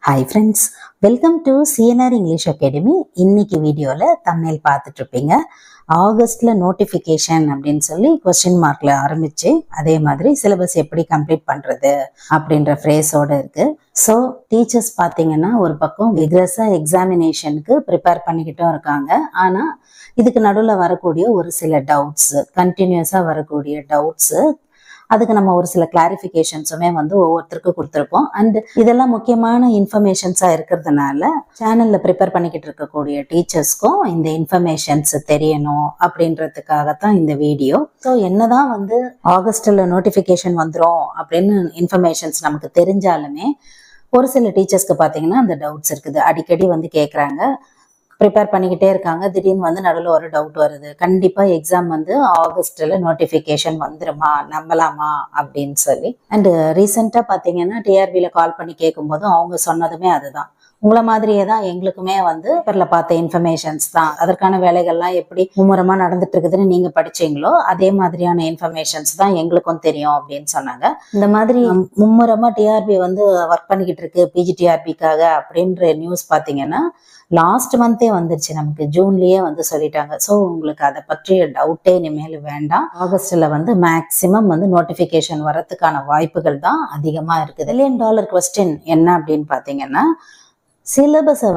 Hi friends, welcome to CNR English academy. இன்னைக்கு வீடியோவில் thumbnail பார்த்துட்டு இருப்பீங்க. ஆகஸ்ட்ல நோட்டிஃபிகேஷன் அப்படின்னு சொல்லி கொஸ்டின் மார்க்ல ஆரம்பிச்சு அதே மாதிரி சிலபஸ் எப்படி கம்ப்ளீட் பண்றது அப்படின்ற ஃப்ரேஸோட இருக்கு. ஸோ டீச்சர்ஸ் பார்த்தீங்கன்னா ஒரு பக்கம் விக்ரஸாக எக்ஸாமினேஷனுக்கு ப்ரிப்பேர் பண்ணிக்கிட்டும் இருக்காங்க. ஆனால் இதுக்கு நடுவில் வரக்கூடிய ஒரு சில டவுட்ஸு, கண்டினியூஸாக வரக்கூடிய டவுட்ஸு, அதுக்கு நம்ம ஒரு சில கிளாரிஃபிகேஷன்ஸுமே ஒவ்வொருத்தருக்கும் கொடுத்துருப்போம். அண்ட் இதெல்லாம் முக்கியமான இன்ஃபர்மேஷன்ஸாக இருக்கிறதுனால சேனலில் ப்ரிப்பேர் பண்ணிக்கிட்டு இருக்கக்கூடிய டீச்சர்ஸ்க்கும் இந்த இன்ஃபர்மேஷன்ஸ் தெரியணும் அப்படின்றதுக்காகத்தான் இந்த வீடியோ. ஸோ என்னதான் ஆகஸ்டில் நோட்டிஃபிகேஷன் வந்துடும் அப்படின்னு இன்ஃபர்மேஷன்ஸ் நமக்கு தெரிஞ்சாலுமே ஒரு சில டீச்சர்ஸ்க்கு பார்த்தீங்கன்னா அந்த டவுட்ஸ் இருக்குது. அடிக்கடி கேட்குறாங்க, ப்ரிப்பேர் பண்ணிக்கிட்டே இருக்காங்க, திடீர்னு நடுவில் ஒரு டவுட் வருது, கண்டிப்பாக எக்ஸாம் ஆகஸ்டில் நோட்டிஃபிகேஷன் வந்துருமா, நம்பலாமா அப்படின்னு சொல்லி. அண்டு ரீசெண்டாக பார்த்தீங்கன்னா டிஆர்பியில் கால் பண்ணி கேட்கும்போதும் அவங்க சொன்னதுமே அதுதான், உங்களை மாதிரியே தான் எங்களுக்குமே பேப்பரில் பார்த்த இன்ஃபர்மேஷன்ஸ் தான், அதற்கான வேலைகள்லாம் எப்படி மும்முரமாக நடந்துட்டு இருக்குதுன்னு நீங்கள் படிச்சீங்களோ அதே மாதிரியான இன்ஃபர்மேஷன்ஸ் தான் எங்களுக்கும் தெரியும் அப்படின்னு சொன்னாங்க. இந்த மாதிரி மும்முரமாக டிஆர்பி ஒர்க் பண்ணிக்கிட்டு இருக்கு பிஜிடிஆர்பிக்காக அப்படின்ற நியூஸ் பார்த்தீங்கன்னா லாஸ்ட் மந்தே வந்துருச்சு, நமக்கு ஜூன்லயே சொல்லிட்டாங்க. ஸோ உங்களுக்கு அதை பற்றிய டவுட்டே இனிமேல் வேண்டாம். ஆகஸ்ட்ல மேக்சிமம் நோட்டிஃபிகேஷன் வரதுக்கான வாய்ப்புகள் தான் அதிகமாக இருக்குது. $1 மில்லியன் கொஸ்டின் என்ன அப்படின்னு பார்த்தீங்கன்னா, சிலபஸை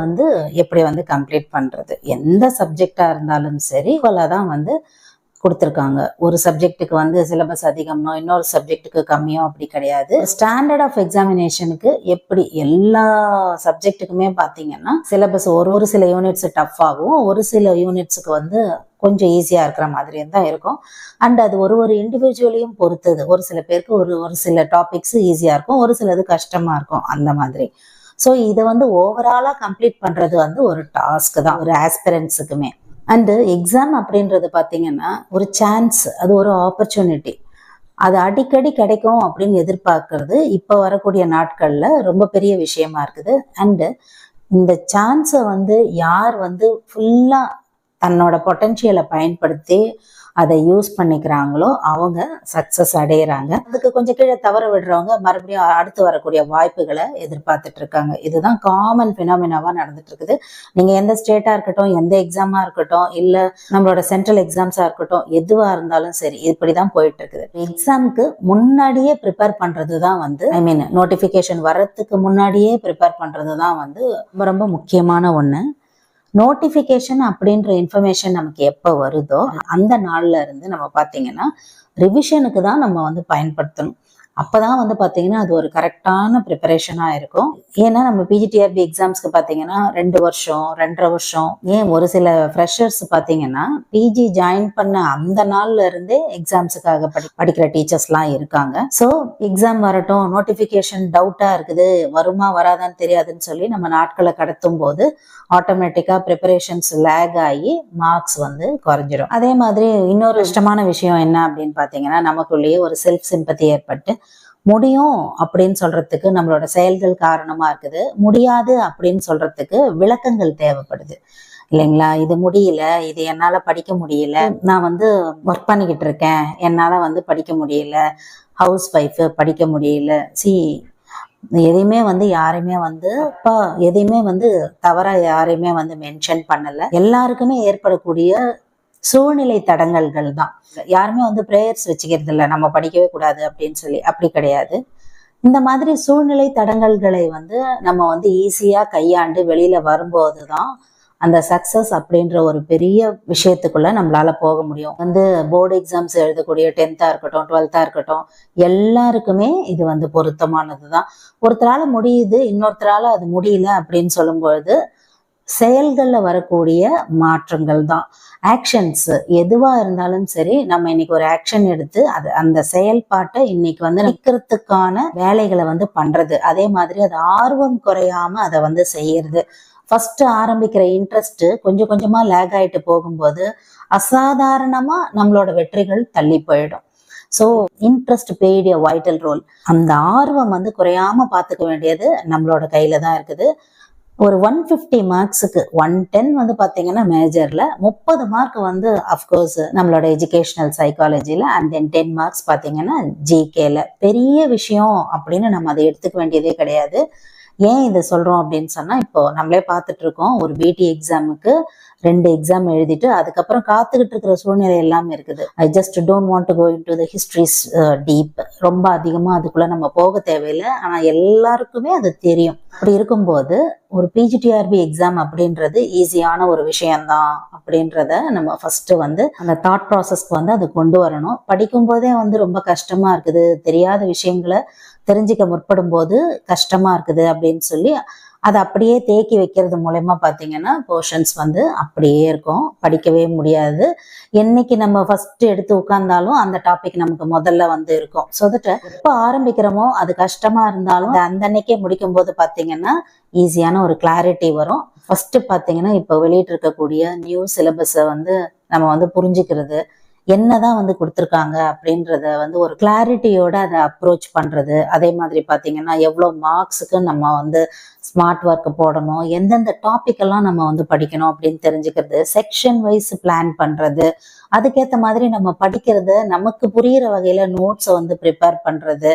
எப்படி கம்ப்ளீட் பண்றது, எந்த சப்ஜெக்டா இருந்தாலும் சரி தான் கொடுத்துருக்காங்க. ஒரு சப்ஜெக்டுக்கு சிலபஸ் அதிகம்னோ இன்னொரு சப்ஜெக்டுக்கு கம்மியோ அப்படி கிடையாது. ஸ்டாண்டர்ட் ஆஃப் எக்ஸாமினேஷனுக்கு எப்படி எல்லா சப்ஜெக்டுக்குமே பார்த்தீங்கன்னா சிலபஸ் ஒரு சில யூனிட்ஸ் டஃப் ஆகும், ஒரு சில யூனிட்ஸுக்கு கொஞ்சம் ஈஸியாக இருக்கிற மாதிரி தான் இருக்கும். அண்ட் அது ஒரு இண்டிவிஜுவலையும் பொறுத்தது. ஒரு சில பேருக்கு ஒரு சில டாபிக்ஸ் ஈஸியாக இருக்கும், ஒரு சிலது கஷ்டமாக இருக்கும், அந்த மாதிரி. ஸோ இதை ஓவராலாக கம்ப்ளீட் பண்ணுறது ஒரு டாஸ்க் தான் ஒரு ஆஸ்பிரன்ஸுக்குமே. அண்டு எக்ஸாம் அப்படின்றது பார்த்தீங்கன்னா ஒரு சான்ஸ், அது ஒரு ஆப்பர்ச்சுனிட்டி, அது அடிக்கடி கிடைக்கும் அப்படின்னு எதிர்பார்க்கறது இப்போ வரக்கூடிய நாட்களில் ரொம்ப பெரிய விஷயமா இருக்குது. அண்டு இந்த சான்ஸை யார் ஃபுல்லாக தன்னோட பொட்டன்ஷியலை பயன்படுத்தி அதை யூஸ் பண்ணிக்கிறாங்களோ அவங்க சக்ஸஸ் அடையிறாங்க. அதுக்கு கொஞ்சம் கீழே தவற விடுறவங்க மறுபடியும் அடுத்து வரக்கூடிய வாய்ப்புகளை எதிர்பார்த்துட்டு இருக்காங்க. இதுதான் காமன் ஃபினாமினாவா நடந்துட்டு இருக்குது. நீங்க எந்த ஸ்டேட்டா இருக்கட்டும், எந்த எக்ஸாமா இருக்கட்டும், இல்ல நம்மளோட சென்ட்ரல் எக்ஸாம்ஸா இருக்கட்டும், எதுவா இருந்தாலும் சரி இப்படிதான் போயிட்டு இருக்குது. எக்ஸாமுக்கு முன்னாடியே ப்ரிப்பேர் பண்றதுதான் நோட்டிபிகேஷன் வர்றதுக்கு முன்னாடியே ப்ரிப்பேர் பண்றதுதான் ரொம்ப ரொம்ப முக்கியமான ஒண்ணு. நோட்டிஃபிகேஷன் அப்படின்ற இன்ஃபர்மேஷன் நமக்கு எப்போ வருதோ அந்த நாள்ல இருந்து நம்ம பார்த்தீங்கன்னா ரிவிஷனுக்கு தான் நம்ம பயன்படுத்தணும். அப்போதான் பார்த்தீங்கன்னா அது ஒரு கரெக்டான ப்ரிப்பரேஷனாக இருக்கும். ஏன்னா நம்ம பிஜிடிஆர்பி எக்ஸாம்ஸ்க்கு பார்த்தீங்கன்னா 2 வருஷம் 2.5 வருஷம், ஏன் ஒரு சில ஃப்ரெஷர்ஸ் பார்த்தீங்கன்னா பிஜி ஜாயின் பண்ண அந்த நாள்ல இருந்தே எக்ஸாம்ஸுக்காக படிக்கிற டீச்சர்ஸ்லாம் இருக்காங்க. ஸோ எக்ஸாம் வரட்டும், நோட்டிஃபிகேஷன் டவுட்டாக இருக்குது, வருமா வராதான்னு தெரியாதுன்னு சொல்லி நம்ம நாட்களை கடத்தும் போது ஆட்டோமேட்டிக்காக ப்ரிப்பரேஷன்ஸ் லேக் ஆகி மார்க்ஸ் குறைஞ்சிரும். அதே மாதிரி இன்னொரு இஷ்டமான விஷயம் என்ன அப்படின்னு பார்த்தீங்கன்னா, நமக்குள்ளேயே ஒரு செல்ஃப் சிம்பத்தி ஏற்பட்டு முடியும் அப்படின்னு சொல்றதுக்கு நம்மளோட செயல்கள் காரணமா இருக்குது, முடியாது அப்படின்னு சொல்றதுக்கு விளக்கங்கள் தேவைப்படுது இல்லைங்களா. இது முடியல, இது என்னால படிக்க முடியல, நான் ஒர்க் பண்ணிக்கிட்டு இருக்கேன், என்னால படிக்க முடியல, ஹவுஸ் ஒய்ஃப் படிக்க முடியல. எதையுமே யாரையுமே அப்பா எதையுமே தவறா யாரையுமே மென்ஷன் பண்ணல. எல்லாருக்குமே ஏற்படக்கூடிய சூழ்நிலை தடங்கல்கள் தான். யாருமே பிரேயர்ஸ் வச்சுக்கிறது இல்லை, நம்ம படிக்கவே கூடாது அப்படின்னு சொல்லி, அப்படி கிடையாது. இந்த மாதிரி சூழ்நிலை தடங்கல்களை நம்ம ஈஸியா கையாண்டு வெளியில வரும்போது தான் அந்த சக்சஸ் அப்படின்ற ஒரு பெரிய விஷயத்துக்குள்ள நம்மளால போக முடியும். போர்டு எக்ஸாம்ஸ் எழுதக்கூடிய 10th இருக்கட்டும் 12th இருக்கட்டும், எல்லாருக்குமே இது பொருத்தமானது தான். ஒருத்தரால முடியுது, இன்னொருத்தரால அது முடியல அப்படின்னு சொல்லும்பொழுது செயல்களில் வரக்கூடிய மாற்றங்கள் தான். ஆக்ஷன்ஸ் எதுவா இருந்தாலும் சரி, நம்ம இன்னைக்கு ஒரு ஆக்ஷன் எடுத்து அந்த செயல்பாட்டை இன்னைக்கு நிற்கிறதுக்கான வேலைகளை பண்றது, அதே மாதிரி அது ஆர்வம் குறையாம அதை செய்யறது. ஃபர்ஸ்ட் ஆரம்பிக்கிற இன்ட்ரெஸ்ட் கொஞ்சம் கொஞ்சமா லேக் ஆயிட்டு போகும்போது அசாதாரணமா நம்மளோட வெற்றிகள் தள்ளி போயிடும். So interest played a vital role. அந்த ஆர்வம் குறையாம பார்த்துக்க வேண்டியது நம்மளோட கையில தான் இருக்குது. ஒரு 150 மார்க்ஸுக்கு 110 பார்த்தீங்கன்னா மேஜர்ல, 30 மார்க் அஃப்கோர்ஸ் நம்மளோட எஜுகேஷனல் சைக்காலஜில, அண்ட் தென் 10 மார்க்ஸ் பார்த்தீங்கன்னா ஜிகேல. பெரிய விஷயம் அப்படின்னு நம்ம அதை எடுத்துக்க வேண்டியதே கிடையாது. ஏன் இதை சொல்றோம் அப்படின்னு சொன்னா, இப்போ நம்மளே பார்த்துட்டு இருக்கோம், ஒரு பிடி எக்ஸாமுக்கு 2 எக்ஸாம் எழுதிட்டு அதுக்கப்புறம் காத்துக்கிட்டு இருக்கிற சூழ்நிலை எல்லாம் இருக்குது. I just don't want to go in to the histories deep. ரொம்ப அதிகமா அதுக்குள்ள நம்ம போக தேவையில்லை. ஆனா எல்லாருக்குமே அது தெரியும். அப்படி இருக்கும்போது ஒரு பிஜிடிஆர்பி எக்ஸாம் அப்படின்றது ஈஸியான ஒரு விஷயம்தான் அப்படின்றத நம்ம ஃபர்ஸ்ட் வந்து அந்த தாட் ப்ராசஸ்க்கு வந்து அது கொண்டு வரணும். படிக்கும் போதே வந்து ரொம்ப கஷ்டமா இருக்குது, தெரியாத விஷயங்களை தெரிஞ்சுக்க முற்படும் போது கஷ்டமா இருக்குது அப்படின்னு சொல்லி அதை அப்படியே தேக்கி வைக்கிறது மூலயமா பார்த்தீங்கன்னா போர்ஷன்ஸ் வந்து அப்படியே இருக்கும், படிக்கவே முடியாது. என்னைக்கு நம்ம ஃபர்ஸ்ட் எடுத்து உட்கார்ந்தாலும் அந்த டாபிக் நமக்கு முதல்ல வந்து இருக்கும். ஸோ தட் எப்போ ஆரம்பிக்கிறோமோ அது கஷ்டமா இருந்தாலும் அந்த அன்னைக்கே முடிக்கும் போது பார்த்தீங்கன்னா ஈஸியான ஒரு கிளாரிட்டி வரும். ஃபர்ஸ்ட் பார்த்தீங்கன்னா இப்போ வெளியிட்டு இருக்கக்கூடிய நியூ சிலபஸை வந்து நம்ம வந்து புரிஞ்சுக்கிறது, என்னதான் வந்து கொடுத்துருக்காங்க அப்படின்றத வந்து ஒரு கிளாரிட்டியோட அதை அப்ரோச் பண்றது. அதே மாதிரி பார்த்தீங்கன்னா எவ்வளோ மார்க்ஸுக்கு நம்ம வந்து ஸ்மார்ட் ஒர்க் போடணும், எந்தெந்த டாபிக் எல்லாம் நம்ம வந்து படிக்கணும் அப்படின்னு தெரிஞ்சுக்கிறது, செக்ஷன் வைஸ் பிளான் பண்றது, அதுக்கேற்ற மாதிரி நம்ம படிக்கிறது, நமக்கு புரியிற வகையில நோட்ஸை வந்து ப்ரிப்பேர் பண்றது.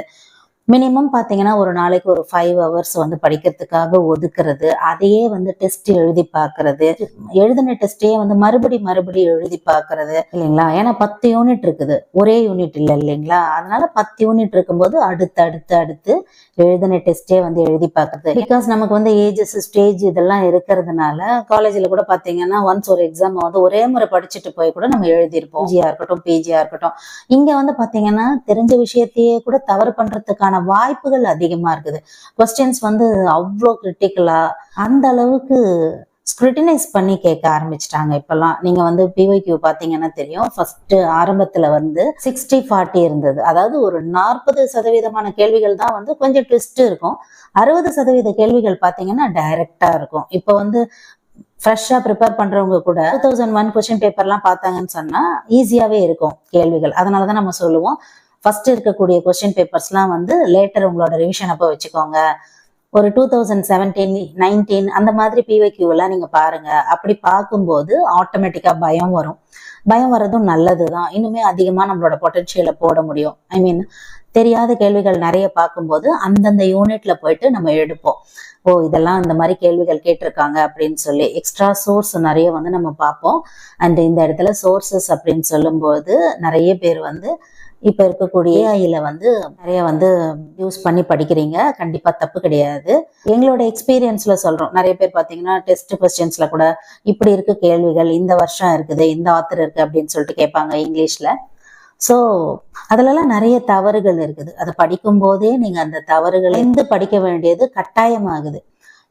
மினிமம் பார்த்தீங்கன்னா ஒரு நாளைக்கு ஒரு 5 hours வந்து படிக்கிறதுக்காக ஒதுக்குறது, அதையே வந்து டெஸ்ட் எழுதி பார்க்கறது, எழுதின டெஸ்டையே வந்து மறுபடியும் எழுதி பார்க்கறது இல்லைங்களா. ஏன்னா 10 யூனிட் இருக்குது, ஒரே யூனிட் இல்லை இல்லைங்களா. அதனால 10 யூனிட் இருக்கும்போது அடுத்து எழுதின டெஸ்டே வந்து எழுதி பார்க்கறது. பிகாஸ் நமக்கு வந்து ஏஜஸ் ஸ்டேஜ் இதெல்லாம் இருக்கிறதுனால காலேஜில் கூட பார்த்தீங்கன்னா ஒன்ஸ் ஒரு எக்ஸாம் வந்து ஒரே முறை படிச்சுட்டு போய் கூட நம்ம எழுதியிருப்போம், யூஜியா இருக்கட்டும் பிஜியா இருக்கட்டும். இங்க வந்து பார்த்தீங்கன்னா தெரிஞ்ச விஷயத்தையே கூட தவறு பண்றதுக்கான வாய்ப்புகள் அதிகமா இருக்குது. கொஸ்டின்ஸ் வந்து அவ்வளோ கிரிட்டிக்கலா அந்த அளவுக்கு ஸ்க்ரூட்டினைஸ் பண்ணி கேட்க ஆரம்பிச்சிட்டாங்க இப்பெல்லாம். நீங்க வந்து பிஒய்க்யூ பாத்தீங்கன்னா தெரியும், ஃபர்ஸ்ட் ஆரம்பத்துல வந்து 60-40 இருந்தது. அதாவது ஒரு 40% கேள்விகள் தான் வந்து கொஞ்சம் ட்விஸ்ட் இருக்கும், 60% கேள்விகள் பாத்தீங்கன்னா டைரக்டா இருக்கும். இப்போ வந்து ஃப்ரெஷ்ஷாக ப்ரிப்பேர் பண்ணுறவங்க கூட 2001 கொஸ்டின் பேப்பர்லாம் பார்த்தாங்கன்னு சொன்னால் ஈஸியாகவே இருக்கும் கேள்விகள். அதனால தான் நம்ம சொல்லுவோம் ஃபர்ஸ்ட் இருக்கக்கூடிய கொஸ்டின் பேப்பர்ஸ்லாம் வந்து லேட்டர் உங்களோட ரிவிஷன் அப்போ வச்சுக்கோங்க. ஒரு 2017-19 அந்த மாதிரி பிஒய்க்யூ எல்லாம் நீங்க பாருங்க. அப்படி பார்க்கும்போது ஆட்டோமேட்டிக்கா பயம் வரும். பயம் வர்றதும் நல்லது தான், இன்னுமே அதிகமா நம்மளோட பொட்டன்ஷியலை போட முடியும். ஐ மீன் தெரியாத கேள்விகள் நிறைய பார்க்கும்போது அந்தந்த யூனிட்ல போயிட்டு நம்ம எடுப்போம், ஓ இதெல்லாம் இந்த மாதிரி கேள்விகள் கேட்டிருக்காங்க அப்படின்னு சொல்லி எக்ஸ்ட்ரா சோர்ஸ் நிறைய வந்து நம்ம பார்ப்போம். அண்ட் இந்த இடத்துல சோர்சஸ் அப்படின்னு சொல்லும்போது நிறைய பேர் வந்து இப்ப இருக்கக்கூடிய ஏஐல வந்து நிறைய வந்து யூஸ் பண்ணி படிக்கிறீங்க, கண்டிப்பா தப்பு கிடையாது. எங்களோட எக்ஸ்பீரியன்ஸ்ல சொல்றோம், நிறைய பேர் பாத்தீங்கன்னா டெஸ்ட் கொஸ்டின்ஸ்ல கூட இப்படி இருக்கு கேள்விகள், இந்த வருஷம் இருக்குது, இந்த ஆத்தர் இருக்கு அப்படின்னு சொல்லிட்டு கேட்பாங்க இங்கிலீஷ்ல. ஸோ அதுலலாம் நிறைய தவறுகள் இருக்குது. அதை படிக்கும் போதே நீங்க அந்த தவறுகளை படிக்க வேண்டியது கட்டாயமாகுது.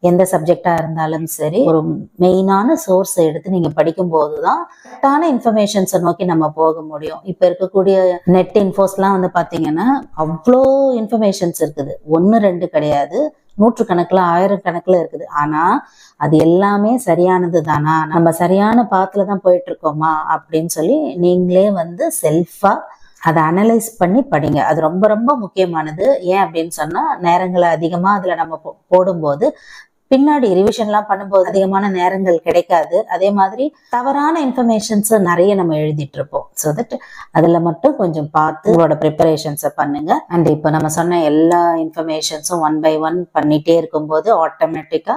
எந்த சப்ஜெக்டா இருந்தாலும் சரி, ஒரு மெயினான சோர்ஸை எடுத்து நீங்க படிக்கும் போதுதான் கரெக்டான இன்ஃபர்மேஷன்ஸை நோக்கி நம்ம போக முடியும். இப்ப இருக்கக்கூடிய நெட் இன்ஃபோஸ்லாம் வந்து பாத்தீங்கன்னா அவ்வளோ இன்ஃபர்மேஷன்ஸ் இருக்குது, 1-2 கிடையாது, 100 கணக்குல 1000 கணக்குல இருக்குது. ஆனா அது எல்லாமே சரியானது தானா, நம்ம சரியான பாத்துல தான் போயிட்டு இருக்கோமா அப்படின்னு சொல்லி நீங்களே வந்து செல்ஃபா அதை அனலைஸ் பண்ணி படிங்க. அது ரொம்ப ரொம்ப முக்கியமானது. ஏன் அப்படின்னு சொன்னா நேரங்களை அதிகமா அதுல நம்ம போடும்போது பின்னாடி ரிவிஷன்லாம் பண்ணும்போது அதிகமான நேரங்கள் கிடைக்காது. அதே மாதிரி தவறான இன்ஃபர்மேஷன்ஸ் நிறைய நம்ம எழுதிட்டு இருப்போம். ஸோ தட் அதுல மட்டும் கொஞ்சம் பார்த்து உங்களோட ப்ரிப்பரேஷன்ஸை பண்ணுங்க. அண்ட் இப்போ நம்ம சொன்ன எல்லா இன்ஃபர்மேஷன்ஸும் 1 by 1 பண்ணிட்டே இருக்கும்போது ஆட்டோமேட்டிக்கா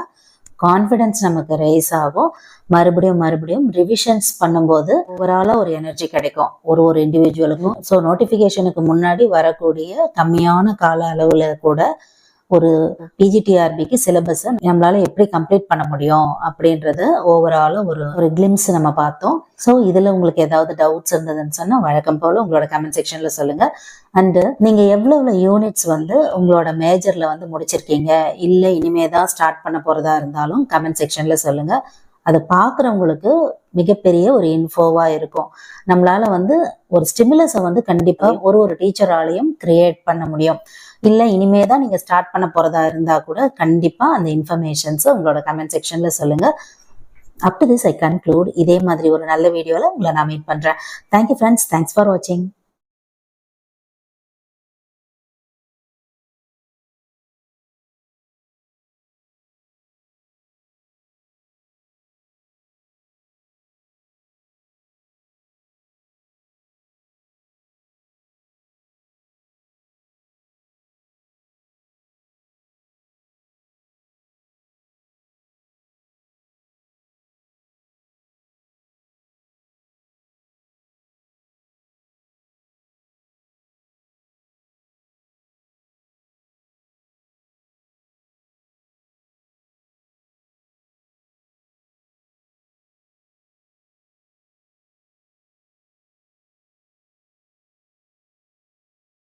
கான்ஃபிடன்ஸ் நமக்கு ரைஸ் ஆகும். மறுபடியும் ரிவிஷன்ஸ் பண்ணும்போது ஓவராலா ஒரு எனர்ஜி கிடைக்கும் ஒரு இண்டிவிஜுவலுக்கும். ஸோ நோட்டிஃபிகேஷனுக்கு முன்னாடி வரக்கூடிய கம்மியான கால அளவுல கூட ஒரு பிஜிடிஆர்பிக்கு சிலபஸ் நம்மளால எப்படி கம்ப்ளீட் பண்ண முடியும் அப்படின்றத ஓவரால ஒரு கிளிம்ஸ் நம்ம பார்த்தோம். ஸோ இதுல உங்களுக்கு ஏதாவது டவுட்ஸ் இருந்ததுன்னு சொன்னா வழக்கம் போல உங்களோட கமெண்ட் செக்ஷன்ல சொல்லுங்க. அண்டு நீங்க எவ்வளவு யூனிட்ஸ் வந்து உங்களோட மேஜர்ல வந்து முடிச்சிருக்கீங்க, இல்லை இனிமே தான் ஸ்டார்ட் பண்ண போறதா இருந்தாலும் கமெண்ட் செக்ஷன்ல சொல்லுங்க. அதை பார்க்குறவங்களுக்கு மிகப்பெரிய ஒரு இன்ஃபோவா இருக்கும். நம்மளால வந்து ஒரு ஸ்டிமுலஸை வந்து கண்டிப்பா ஒரு டீச்சராலையும் கிரியேட் பண்ண முடியும். இல்லை இனிமே தான் நீங்க ஸ்டார்ட் பண்ண போறதா இருந்தா கூட கண்டிப்பா அந்த இன்ஃபர்மேஷன்ஸ் உங்களோட கமெண்ட் செக்ஷன்ல சொல்லுங்க. Up to this I conclude. இதே மாதிரி ஒரு நல்ல வீடியோல உங்களை நான் மீட் பண்றேன். தேங்க்யூ ஃப்ரெண்ட்ஸ், தேங்க்ஸ் ஃபார் வாட்சிங்.